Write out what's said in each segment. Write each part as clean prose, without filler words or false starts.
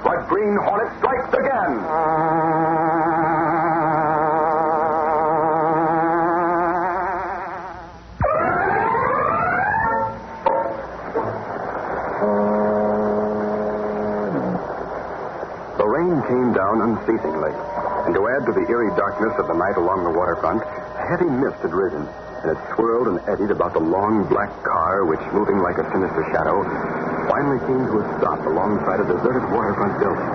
but Green Hornet strikes again. The rain came down unceasingly, and to add to the eerie darkness of the night along the waterfront, a heavy mist had risen, and it swirled and eddied about the long black car which, moving like a sinister shadow, finally came to a stop alongside a deserted waterfront building.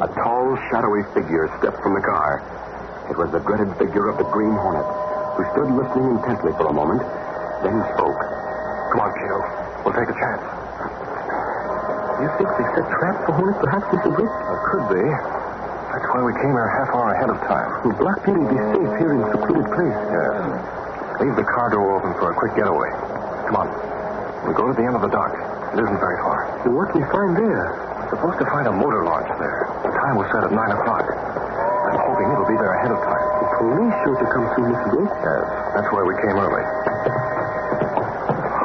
A tall, shadowy figure stepped from the car. It was the dreaded figure of the Green Hornet, who stood listening intently for a moment, then spoke. Come on, Kato. We'll take a chance. You think they set traps for Hornet, perhaps, Mr. Britt? It could be. That's why we came here a half hour ahead of time. Will Black Beauty be safe here in a secluded place? Yes. Leave the car door open for a quick getaway. Come on. We'll go to the end of the dock. It isn't very far. Well, what can we find there? We're supposed to find a motor launch there. The time was set at 9 o'clock. I'm hoping it'll be there ahead of time. The police sure to come soon, Mr. Britt. Yes. That's why we came early.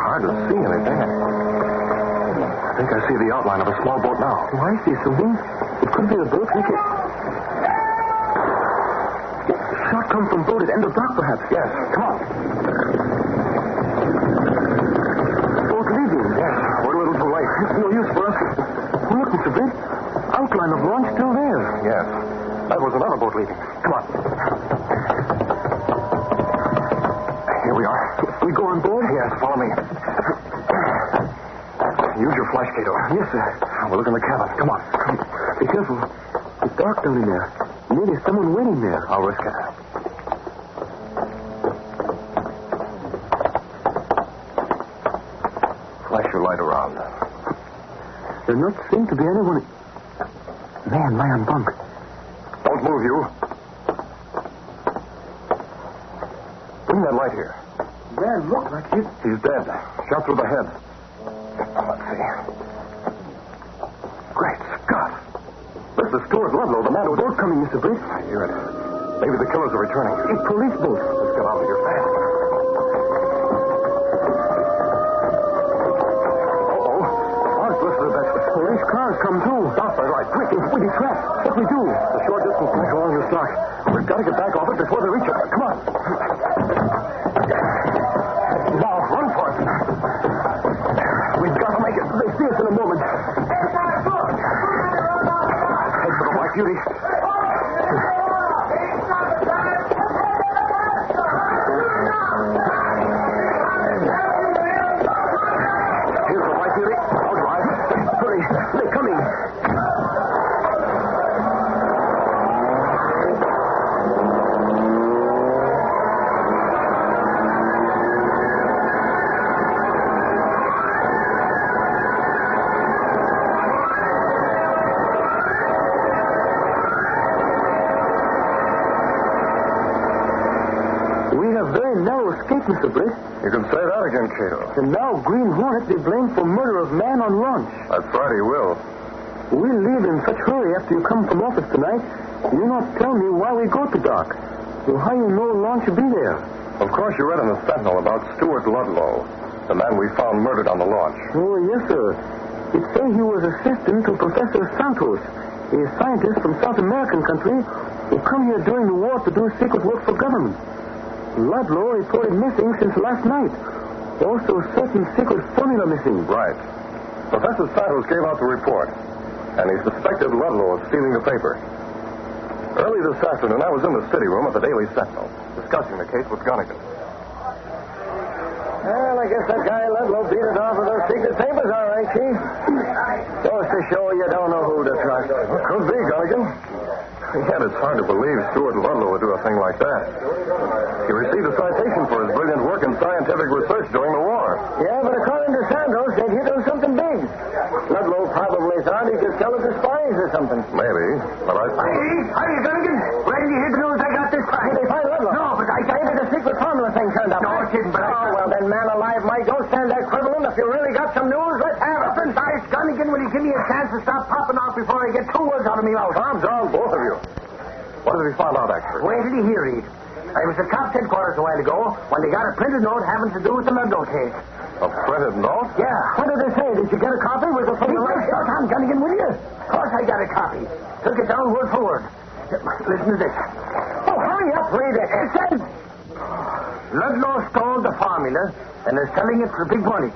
Hard to see anything. I think I see the outline of a small boat now. Oh, I see something. It could be a boat. We could... Shot come from boat at end of dock, perhaps. Yes. Come on. Boat leaving. Yes. We're a little too late. It's no use for us. Oh, look, Mr. Britt. Outline of launch still there. Yes. That was another boat leaving. Come on. Here we are. We go on board? Yes, follow me. Use your flash, Kato. Yes, sir. We'll look in the cabin. Come on. Be careful. It's dark down in there. Maybe there's someone waiting there. I'll risk it. Flash your light around. There not seem to be anyone... Man, lie on bunk. Don't move, you. Bring that light here. Man, look like it. He's dead. Shot through the head. Let's see. Great Scott. This is Stuart Ludlow, the man who... Boat coming, Mr. Britt. I hear it. Maybe the killers are returning. A police boat. Let's get out of here fast. Uh-oh. Cars listed that Police cars come too. Stop there, right. Quick. We be trapped. What we do? The short distance back along your stock. We've got to get back off it before they reach us. Come on. Now, run for it. We've got to make it. They see us in a moment. Head for the Black Beauty. Here's the Black Beauty. I'll drive. Hurry. They're coming. Mr. Britt. You can say that again, Kato. And now Green Hornet be blamed for murder of man on launch. That's right, he will. We'll leave in such hurry after you come from office tonight. You not tell me why we go to dock. Well, how you know launch will be there? Of course, you read in the Sentinel about Stuart Ludlow, the man we found murdered on the launch. Oh, yes, sir. It say he was assistant to Professor Santos, a scientist from South American country who come here during the war to do secret work for government. Ludlow reported missing since last night. Also, certain secret formula missing. Right. Professor Santos gave out the report, and he suspected Ludlow of stealing the paper. Early this afternoon, I was in the city room at the Daily Sentinel, discussing the case with Gunnigan. Well, I guess that guy Ludlow beat it off with those secret papers, all right, Chief. Goes to show you don't know who to trust. Well, could be, Gunnigan. Yet it's hard to believe Stuart Ludlow would do a thing like that. He received a citation for his brilliant work in scientific research during the war. Yeah, but according to Santos, they'd hit on something big. Ludlow probably thought he could sell it to spies or something. Maybe, but I... Hi, Gunnigan. Where did you hear the news I got this time? Did they find Ludlow? No, but I maybe the secret formula thing turned up. No, it didn't, but Oh, well, then, man alive, Mike, don't stand there quibbling. If you really got some news, let's have it. Listen, Dice, Gunnigan, will you give me a chance to stop popping off before I get two words out of me mouth? Calm down, both of you. What did he find out, actually? Wait till you hear, Reid. I was at cops' headquarters a while ago when they got a printed note having to do with the Ludlow case. A printed note? Yeah. What did they say? Did you get a copy? Was it from the right shot? I'm Gunnigan, will you? Of course I got a copy. Took it down word for word. Listen to this. Oh, hurry up, read it. It says, Ludlow stole the formula and is selling it for big money.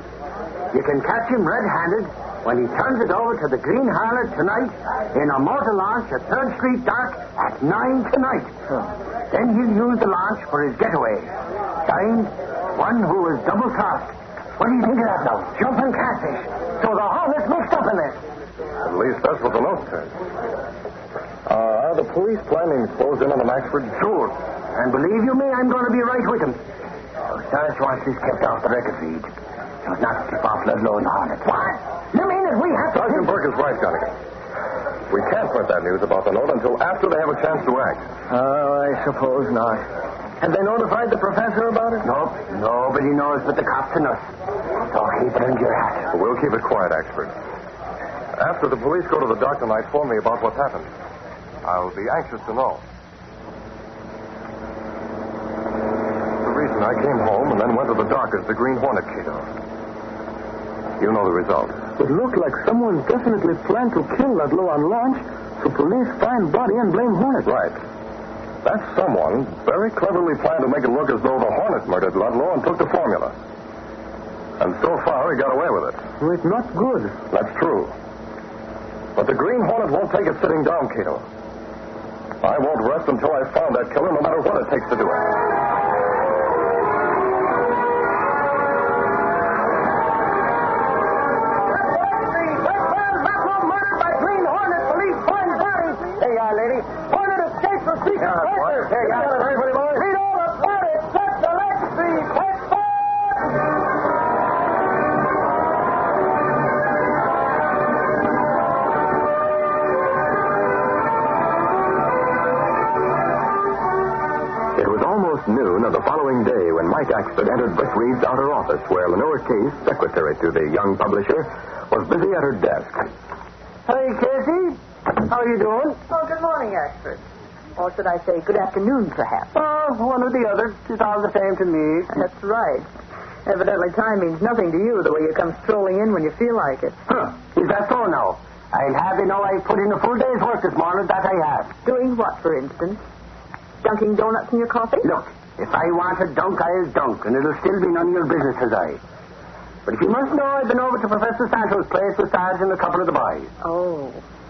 You can catch him red-handed when he turns it over to the Green Hornet tonight in a motor launch at 3rd Street Dock at 9 tonight. Then he'll use the launch for his getaway. Signed, one who is double-crossed. What do you think of that now? Jumping catfish. So the Hornet's mixed up in this. At least that's what the note says. Are the police planning to close in on the Maxford? Sure. And believe you me, I'm going to be right with him. So Sarge wants this kept off the record feed. So it's not to tip off Ludlow and the Hornet. What? You mean that we have to... Sergeant Burke is right, Gunnigan. We can't print that news about the note until after they have a chance to act. Oh, I suppose not. Have they notified the professor about it? Nope. Nobody knows but the cops and us. So keep it under your hat. We'll keep it quiet, Axford. After the police go to the dock tonight, phone me about what's happened. I'll be anxious to know. The reason I came home and then went to the dock is the Green Hornet, Kato. You know the result. It looked like someone definitely planned to kill Ludlow on launch, so police find body and blame Hornet. Right. That someone very cleverly planned to make it look as though the Hornet murdered Ludlow and took the formula. And so far, he got away with it. It's not good. That's true. But the Green Hornet won't take it sitting down, Kato. I won't rest until I've found that killer, no matter what it takes to do it. Noon of the following day when Mike Axford entered Britt Reid's outer office where Lenore Case, secretary to the young publisher, was busy at her desk. Hey, Casey. How are you doing? Oh, good morning, Axford. Or should I say good afternoon, perhaps? Oh, one or the other. It's all the same to me. That's right. Evidently time means nothing to you the way you come strolling in when you feel like it. Huh. Is that so now? I'll have you know I've put in a full day's work this morning, that I have. Doing what, for instance? Dunking donuts in your coffee? Look, if I want a dunk, I'll dunk, and it'll still be none of your business, as I. But if you must know, I've been over to Professor Santos' place with Sarge and a couple of the boys. Oh.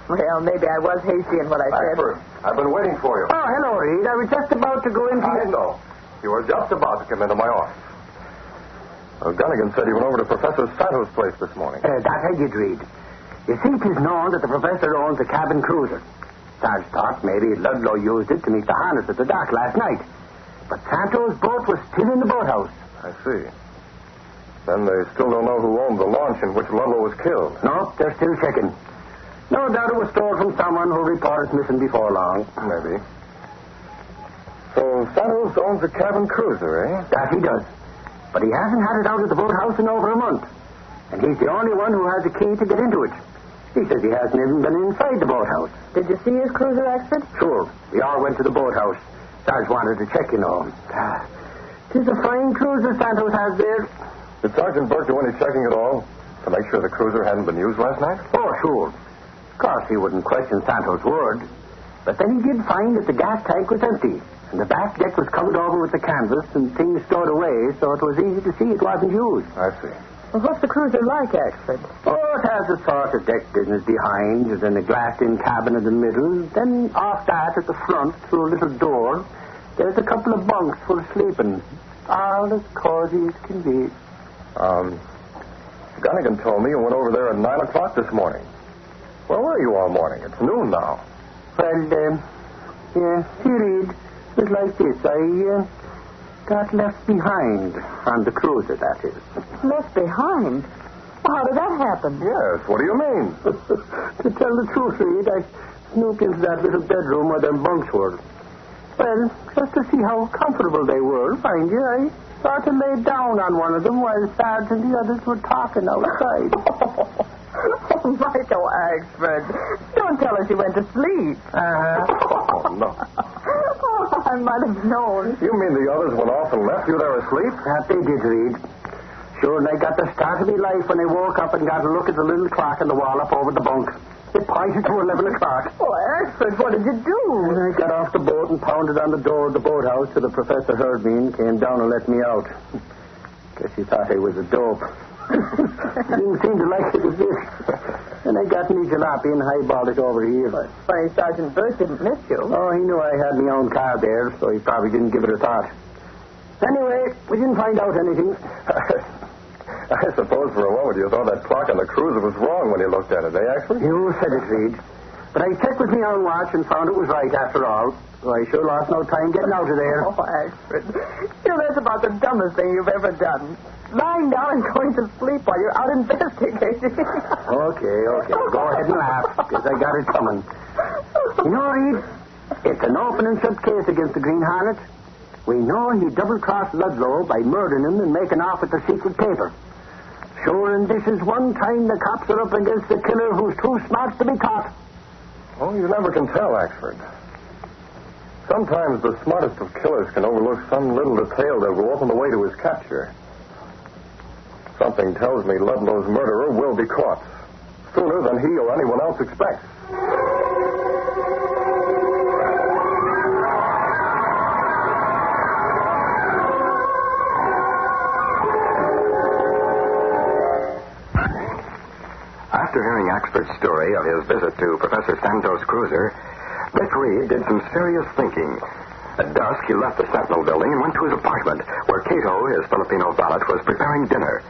Well, maybe I was hasty in what I said. Axford, I've been waiting for you. Oh, hello, Reid. I was just about to go into... I know. You were just about to come into my office. Gunnigan said he went over to Professor Santos' place this morning. That I did, Reid. You see, 'tis known that the professor owns a cabin cruiser. Sarge thought maybe Ludlow used it to meet the Hornet at the dock last night. But Santos' boat was still in the boathouse. I see. Then they still don't know who owned the launch in which Ludlow was killed. No, they're still checking. No doubt it was stolen from someone who reported missing before long. Maybe. So Santos owns a cabin cruiser, eh? That he does. But he hasn't had it out of the boathouse in over a month. And he's the only one who has a key to get into it. He says he hasn't even been inside the boathouse. Did you see his cruiser, Axford? Sure. We all went to the boathouse. Sarge wanted to check, you know. Tis a fine cruiser Santos has there. Did Sergeant Burke do any checking at all to make sure the cruiser hadn't been used last night? Oh, sure. Of course, he wouldn't question Santos' word. But then he did find that the gas tank was empty, and the back deck was covered over with the canvas and things stowed away, so it was easy to see it wasn't used. I see. Well, what's the cruiser like, Axford? Oh, it has a sort of deck business behind, and then a glassed-in cabin in the middle. Then off that, at the front, through a little door, there's a couple of bunks for sleeping. All as cozy as can be. Gunnigan told me you went over there at 9 o'clock this morning. Where were you all morning? It's noon now. Well, see, Reid, it was like this. I got left behind on the cruiser, that is. Left behind? Well, how did that happen? Yes, what do you mean? To tell the truth, Reid, I snooped into that little bedroom where them bunks were. Well, just to see how comfortable they were, mind you, I sort of laid down on one of them while Sarge and the others were talking outside. Oh, Michael Axford, don't tell us you went to sleep. Oh, no. Oh, I might have known. You mean the others went off and left you there asleep? They did, Reid. Sure, and I got the start of my life when I woke up and got a look at the little clock on the wall up over the bunk. It pointed to 11 o'clock. Oh, Alfred, what did you do? And I got off the boat and pounded on the door of the boathouse till the professor heard me and came down and let me out. Guess he thought I was a dope. Didn't seem to like it a bit. And I got me jalopy and highballed it over here. Well, it's funny Sergeant Burt didn't miss you. Oh, he knew I had my own car there, so he probably didn't give it a thought. Anyway, we didn't find out anything. I suppose for a moment you thought that clock on the cruiser was wrong when you looked at it, eh, Axford? You said it, Reid. But I checked with my own watch and found it was right after all. So I sure lost no time getting out of there. Oh, Alfred. That's about the dumbest thing you've ever done. Lying down and going to sleep while you're out investigating. Okay. Go ahead and laugh, because I got it coming. You know, Reid, it's an open and shut case against the Green Hornet. We know he double-crossed Ludlow by murdering him and making off with the secret paper. Sure, and this is one time the cops are up against the killer who's too smart to be caught. Oh, you never can tell, Axford. Sometimes the smartest of killers can overlook some little detail that will open the way to his capture. Something tells me Ludlow's murderer will be caught sooner than he or anyone else expects. After hearing Axford's story of his visit to Professor Santos' cruiser, Britt Reid did some serious thinking. At dusk, he left the Sentinel building and went to his apartment, where Kato, his Filipino valet, was preparing dinner.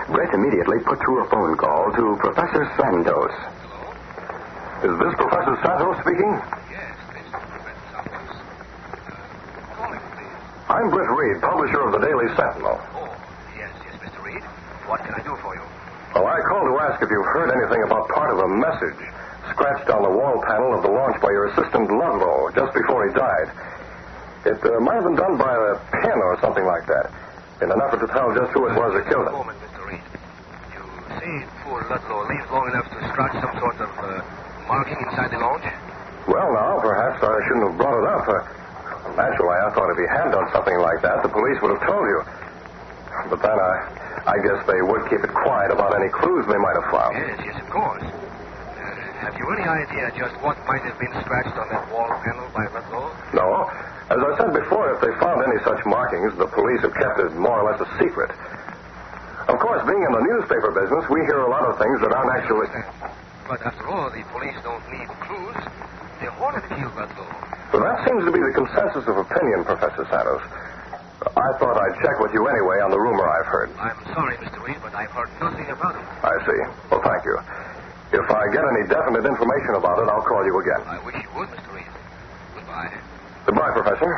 Britt immediately put through a phone call to Professor Santos. Is this Professor Santos speaking? Yes, this is Professor Santos. Calling, please. I'm Britt Reid, publisher of the Daily Sentinel. Oh, yes, Mr. Reid. What can I do for you? Well, I called to ask if you've heard anything about part of a message scratched on the wall panel of the launch by your assistant Ludlow just before he died. It might have been done by a pen or something like that, in an effort to tell just who it was that killed him. Moment, Mr. Reid. You say poor Ludlow lived long enough to scratch some sort of marking inside the launch? Well, now, perhaps I shouldn't have brought it up. Naturally, I thought if he had done something like that, the police would have told you. But then I guess they would keep it quiet about any clues they might have found. Yes, of course. Have you any idea just what might have been scratched on that wall panel by Ludlow? No. As I said before, if they found any such markings, the police have kept it more or less a secret. Of course, being in the newspaper business, we hear a lot of things that aren't actually... But after all, the police don't need clues. The Hornet killed Ludlow. Well, that seems to be the consensus of opinion, Professor Santos. I thought I'd check with you anyway on the rumor I've heard. I'm sorry, Mr. Reid, but I've heard nothing about it. I see. Well, thank you. If I get any definite information about it, I'll call you again. I wish you would, Mr. Reid. Goodbye. Goodbye, Professor.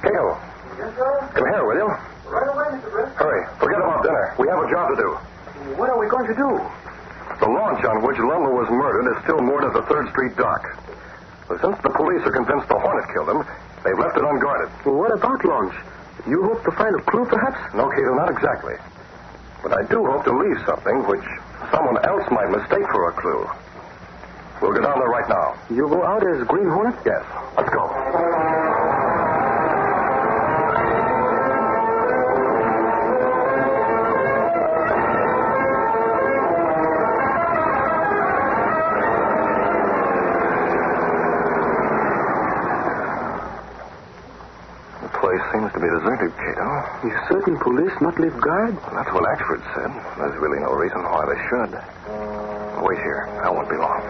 Kato. Yes, sir? Come here, will you? Right away, Mr. Britt. Hurry. Forget about dinner. We have a job to do. What are we going to do? The launch on which Ludlow was murdered is still moored at the 3rd Street dock. But since the police are convinced the Hornet killed him, they've left it unguarded. Well, what about launch? You hope to find a clue, perhaps? No, Kato, not exactly. But I do hope to leave something which someone else might mistake for a clue. We'll get down there right now. You go out as Green Hornet? Yes. Let's go. Seems to be deserted, Kato. Is certain police not leave guard? That's what Axford said. There's really no reason why they should. Wait here. I won't be long.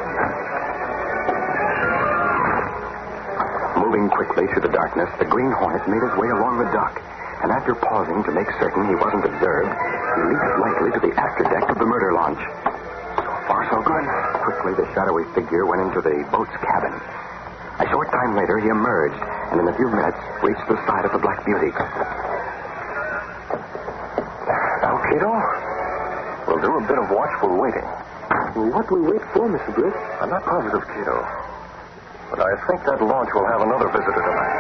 Moving quickly through the darkness, the Green Hornet made his way along the dock. And after pausing to make certain he wasn't observed, he leaped lightly to the afterdeck of the murder launch. So far, so good. Quickly, the shadowy figure went into the boat's cabin. A short time later, he emerged, and in a few minutes, reached the side of the Black Beauty. Now, Kato, we'll do a bit of watchful waiting. What will we wait for, Mr. Britt? I'm not positive, Kato, but I think that launch will have another visitor tonight.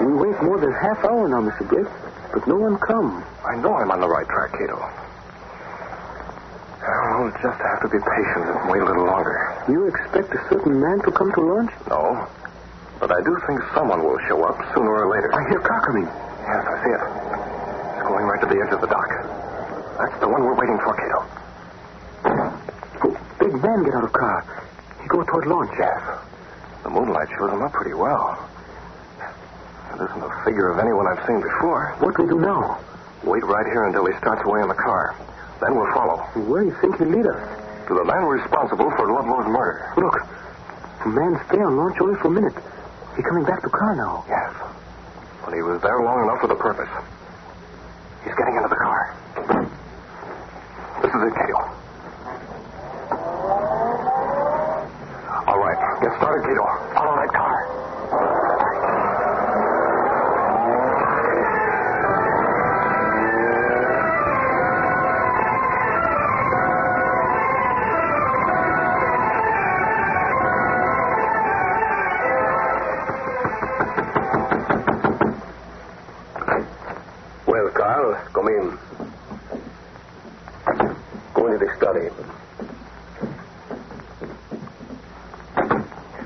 We wait more than half hour now, Mr. Britt, but no one come. I know I'm on the right track, Kato. We'll just have to be patient and wait a little longer. You expect a certain man to come to lunch? No. But I do think someone will show up sooner or later. I hear a car coming. Yes, I see it. It's going right to the edge of the dock. That's the one we're waiting for, Kato. Oh, big man get out of car. He go toward launch. Yes. The moonlight shows him up pretty well. It isn't the figure of anyone I've seen before. What we do now? Wait right here until he starts away in the car. Then we'll follow. Where do you think he'll lead us? To the man responsible for Ludlow's murder. Look, the man stay on launch only for a minute. He coming back to car now. Yes. But he was there long enough with a purpose. He's getting into the car. This is it, Kato. All right. Get started, Kato. Follow that car. Well, Carl, come in. Go into the study.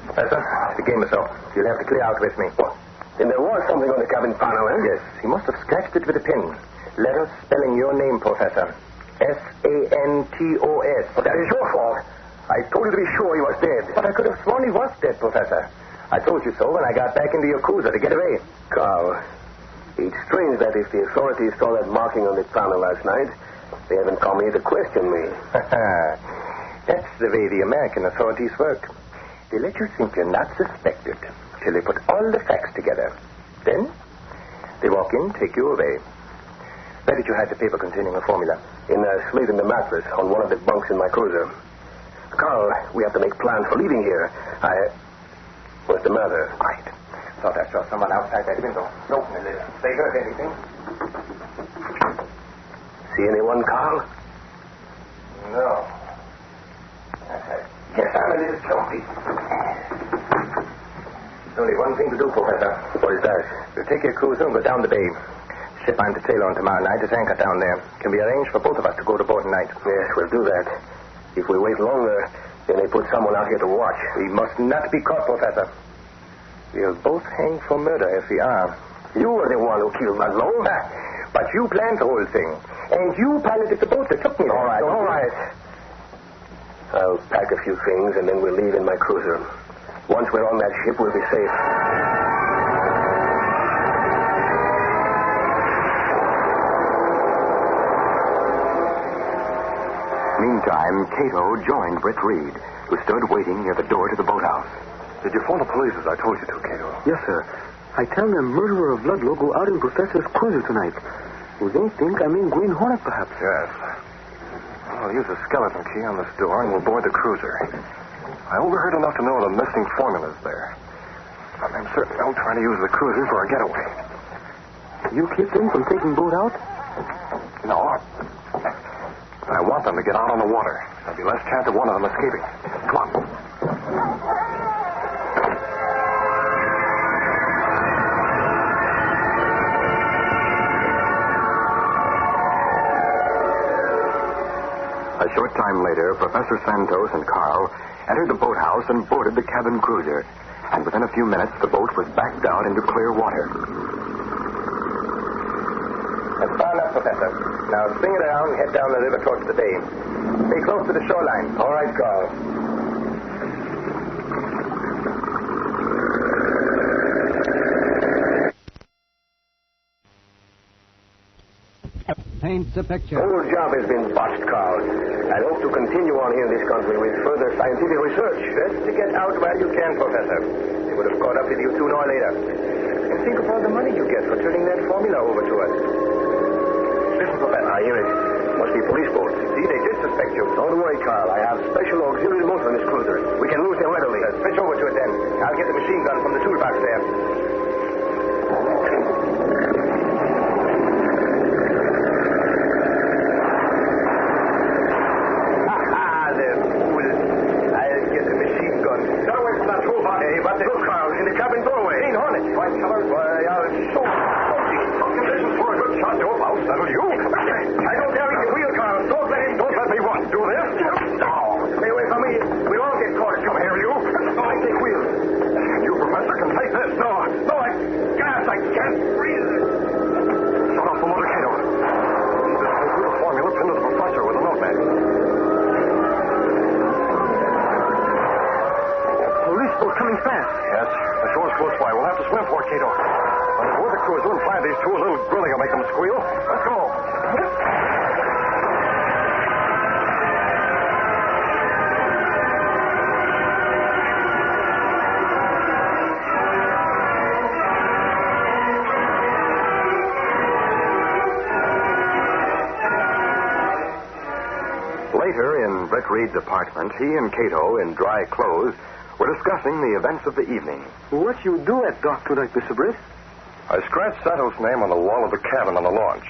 Professor, the game is up. You'll have to clear out with me. What? And there was something on the cabin panel, eh? Yes, he must have scratched it with a pen. Letters spelling your name, Professor. Santos. But that is your fault. I told you to be sure he was dead. But I could have sworn he was dead, Professor. I told you so when I got back into your cruiser to get away. Carl, it's strange that if the authorities saw that marking on the panel last night, they haven't come here to question me. That's the way the American authorities work. They let you think you're not suspected till they put all the facts together. Then they walk in, take you away. Where did you hide the paper containing a formula? In a slate in the mattress on one of the bunks in my cruiser. Carl, we have to make plans for leaving here. What's the matter? Quiet. Thought I saw someone outside that window. Open a little. They heard anything? See anyone, Carl? No. Yes, I'm a little jumpy. There's only one thing to do, Professor. What is that? We'll take your cruiser and go down the bay. Ship I'm to sail on tomorrow night is anchored down there. Can be arranged for both of us to go to port tonight. Yes, we'll do that. If we wait longer, then they put someone out here to watch. We must not be caught, Professor. We'll both hang for murder if we are. You were the one who killed Ludlow. But you planned the whole thing. And you piloted the boat that took me there. All right. I'll pack a few things, and then we'll leave in my cruiser. Once we're on that ship, we'll be safe. Meantime, Kato joined Britt Reid, who stood waiting near the door to the boathouse. Did you phone the police as I told you to, Kato? Yes, sir. I tell them murderer of Ludlow go out in Professor's cruiser tonight. Well, they think I'm in Green Hornet, perhaps. Yes. I'll use a skeleton key on this door and we'll board the cruiser. I overheard enough to know the missing formula's there. I'm certain they'll try to use the cruiser for a getaway. You keep them from taking boat out? No. I want them to get out on the water. There'll be less chance of one of them escaping. Come on. A short time later, Professor Santos and Carl entered the boathouse and boarded the cabin cruiser. And within a few minutes, the boat was backed out into clear water. That's far enough, Professor. Now swing it around and head down the river towards the bay. Stay close to the shoreline. All right, Carl. Paints a picture. The whole job has been botched, Carl. I hope to continue on here in this country with further scientific research. Best to get out while you can, Professor. They would have caught up with you sooner or later. And think of all the money you get for turning that formula over to us. Listen, Professor. I hear it. Must be police boats. See, they did suspect you. Don't worry, Carl. I have special auxiliary motor on this cruiser. We can lose them readily. Switch over to it then. I'll get the machine gun from the toolbox there. Stay away from me. We'll all get caught fast. Yes, the shore's close by. We'll have to swim for it, Kato. Let's board the cruiser and find these two. A little grilling will make them squeal. Let's go. Later, in Britt Reid's apartment, he and Kato, in dry clothes, were discussing the events of the evening. What you do at dark tonight, Mr. Britt? I scratched Santos' name on the wall of the cabin on the launch.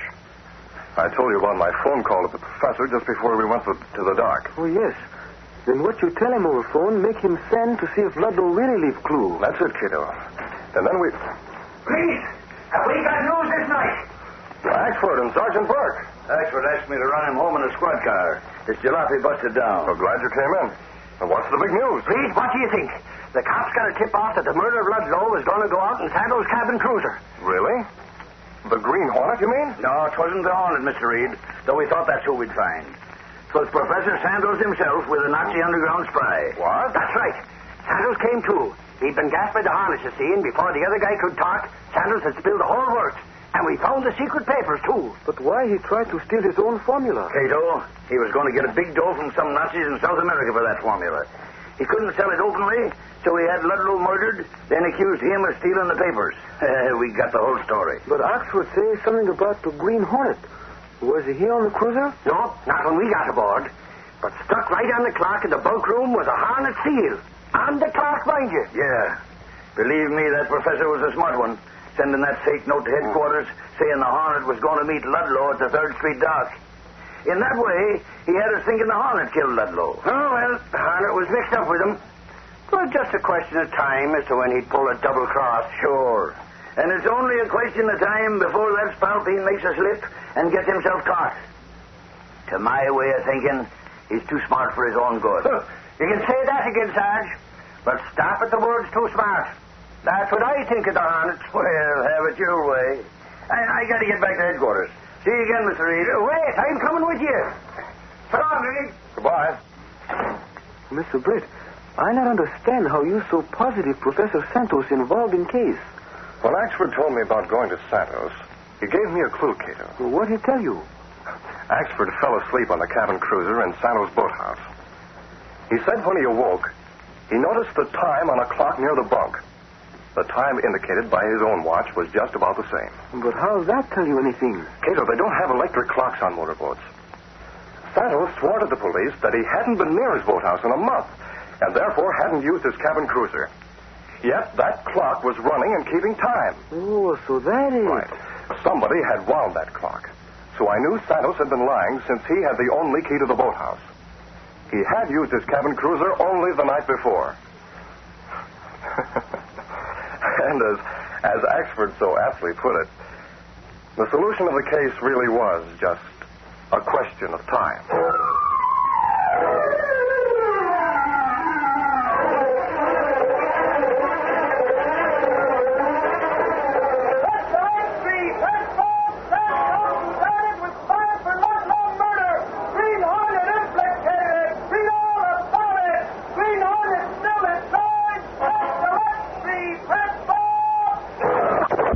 I told you about my phone call to the professor just before we went to the dock. Oh, yes. Then what you tell him over phone, make him send to see if Ludlow really leave clue. That's it, Kato. And then we... Please, have we got news this night? Axford and Sergeant Burke. Axford asked me to run him home in a squad car. His jalopy busted down. So glad you came in. And what's the big news? Please, what do you think? The cops got a tip-off that the murder of Ludlow was going to go out in Sando's cabin cruiser. Really? The Green Hornet, you mean? No, it wasn't the Hornet, Mr. Reid, though we thought that's who we'd find. So it's Professor Sandoz himself with a Nazi underground spy. What? That's right. Sandoz came too. He'd been gassed by the Hornet, you see, and before the other guy could talk, Sandoz had spilled the whole works. And we found the secret papers, too. But why he tried to steal his own formula? Kato, he was going to get a big dough from some Nazis in South America for that formula. He couldn't sell it openly, so he had Ludlow murdered, then accused him of stealing the papers. We got the whole story. But Oxford says something about the Green Hornet. Was he here on the cruiser? No, not when we got aboard. But stuck right on the clock in the bunk room was a Hornet seal. On the clock, mind you. Yeah. Believe me, that professor was a smart one, sending that fake note to headquarters saying the Hornet was going to meet Ludlow at the 3rd Street dock. In that way, he had us thinking the Hornet killed Ludlow. Oh, well, the Hornet was mixed up with him. Well, just a question of time as to when he'd pull a double cross. Sure. And it's only a question of time before that spalpeen makes a slip and gets himself caught. To my way of thinking, he's too smart for his own good. You can say that again, Sarge, but stop at the words too smart. That's what I think of the Hornet. Well, have it your way. I got to get back to headquarters. See you again, Mr. Reid. Wait, I'm coming with you. So long, Reid. Goodbye. Mr. Britt, I not understand how you so positive Professor Santos involved in case. When Axford told me about going to Santos, he gave me a clue, Kato. Well, what did he tell you? Axford fell asleep on the cabin cruiser in Santos' boathouse. He said when he awoke, he noticed the time on a clock near the bunk. The time indicated by his own watch was just about the same. But how does that tell you anything? Kato, they don't have electric clocks on motorboats. Santos swore to the police that he hadn't been near his boathouse in a month, and therefore hadn't used his cabin cruiser. Yet that clock was running and keeping time. Oh, so that is... Right. Somebody had wound that clock. So I knew Santos had been lying since he had the only key to the boathouse. He had used his cabin cruiser only the night before. And as Axford so aptly put it, the solution of the case really was just a question of time.